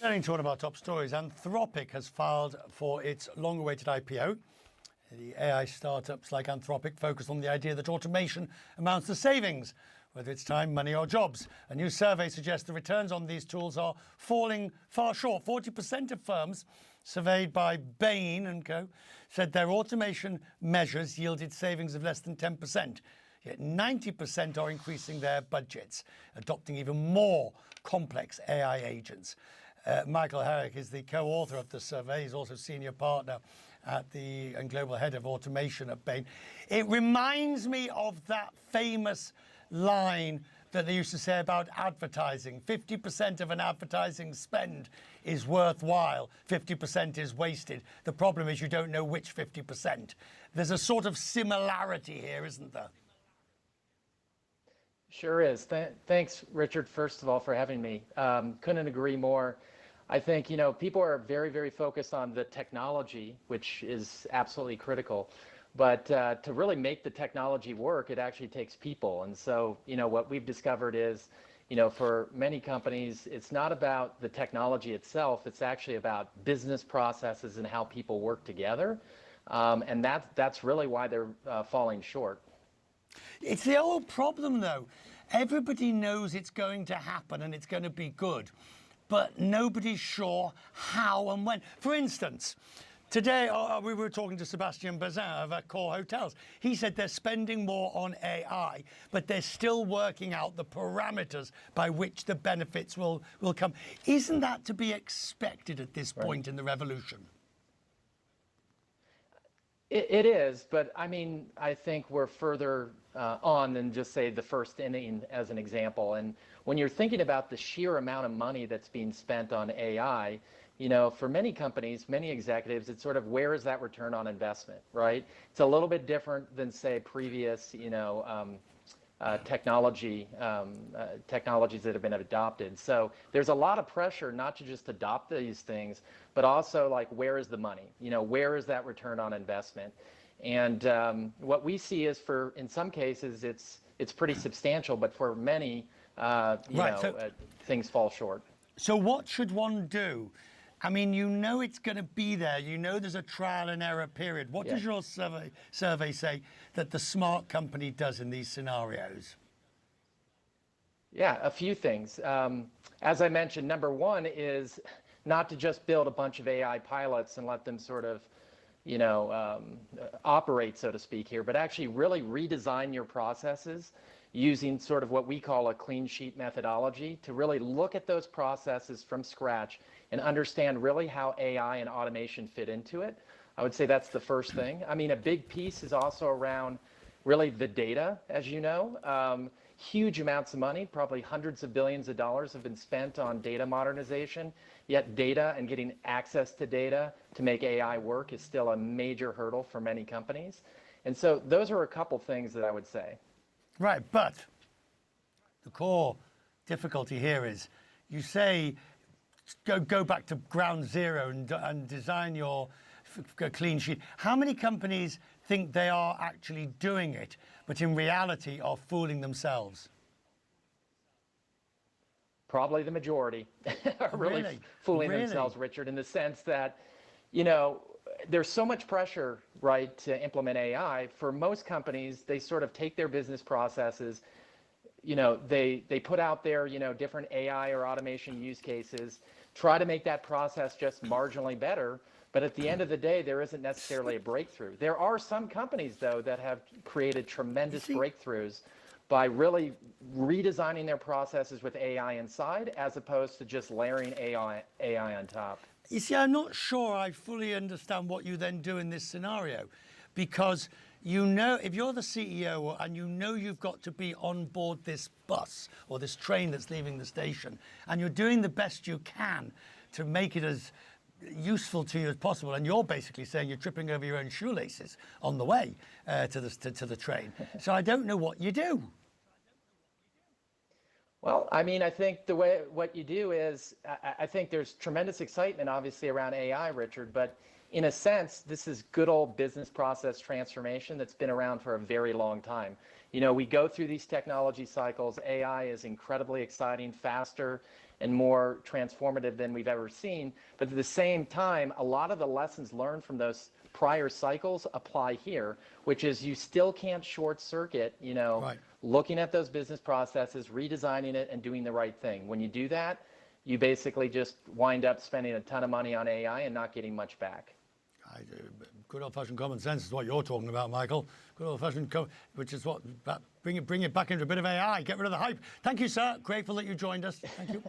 Turning to one of our top stories, Anthropic has filed for its long-awaited IPO. The AI startups like Anthropic focus on the idea that automation amounts to savings, whether it's time, money or jobs. A new survey suggests the returns on these tools are falling far short. 40% of firms surveyed by Bain and Co. said their automation measures yielded savings of less than 10%. Yet 90% are increasing their budgets, adopting even more complex AI agents. Michael Heric is the co-author of the survey. He's also senior partner at and global head of automation at Bain. It reminds me of that famous line that they used to say about advertising. 50% of an advertising spend is worthwhile, 50% is wasted. The problem is you don't know which 50%. There's a sort of similarity here, isn't there? Sure is. Thanks, Richard, first of all, for having me. Couldn't agree more. I think, people are very, very focused on the technology, which is absolutely critical. But to really make the technology work, it actually takes people. And so, what we've discovered is, for many companies, it's not about the technology itself. It's actually about business processes and how people work together. And that's really why they're falling short. It's the old problem, though. Everybody knows it's going to happen and it's going to be good, but nobody's sure how and when. For instance, today we were talking to Sebastian Bazin of Accor Hotels. He said they're spending more on AI, but they're still working out the parameters by which the benefits will come. Isn't that to be expected at this point in the revolution? It is, but I think we're further on than just say the first inning as an example. And when you're thinking about the sheer amount of money that's being spent on AI, for many companies, many executives, it's sort of where is that return on investment, right? It's a little bit different than say previous, technologies that have been adopted. So there's a lot of pressure not to just adopt these things, but also like where is the money? Where is that return on investment? And what we see is in some cases it's pretty substantial, but for many, things fall short. So what should one do? It's going to be there. There's a trial and error period. What does your survey say that the smart company does in these scenarios? Yeah, a few things. As I mentioned, number one is not to just build a bunch of AI pilots and let them sort of, operate, so to speak here, but actually really redesign your processes using sort of what we call a clean sheet methodology to really look at those processes from scratch and understand really how AI and automation fit into it. I would say that's the first thing. A big piece is also around really the data, as you know. Huge amounts of money, probably hundreds of billions of dollars have been spent on data modernization, yet data and getting access to data to make AI work is still a major hurdle for many companies. And so those are a couple things that I would say. Right, but the core difficulty here is you say go back to ground zero and design your clean sheet. How many companies think they are actually doing it, but in reality are fooling themselves? Probably the majority are really fooling themselves, Richard, in the sense that, there's so much pressure, right, to implement AI. For most companies, they sort of take their business processes, they put out their, different AI or automation use cases, try to make that process just marginally better. But at the end of the day, there isn't necessarily a breakthrough. There are some companies, though, that have created tremendous breakthroughs by really redesigning their processes with AI inside, as opposed to just layering AI on top. You see, I'm not sure I fully understand what you then do in this scenario, because if you're the CEO and you've got to be on board this bus or this train that's leaving the station, and you're doing the best you can to make it as useful to you as possible, and you're basically saying you're tripping over your own shoelaces on the way to the train. So I don't know what you do. Well, I think what you do is, I think there's tremendous excitement, obviously, around AI, Richard, but in a sense, this is good old business process transformation that's been around for a very long time. We go through these technology cycles. AI is incredibly exciting, faster, and more transformative than we've ever seen. But at the same time, a lot of the lessons learned from those prior cycles apply here, which is you still can't short circuit, Right. looking at those business processes, redesigning it, and doing the right thing. When you do that, you basically just wind up spending a ton of money on AI and not getting much back. Good old-fashioned common sense is what you're talking about, Michael. Good old-fashioned, which is what, bring it back into a bit of AI. Get rid of the hype. Thank you, sir. Grateful that you joined us. Thank you.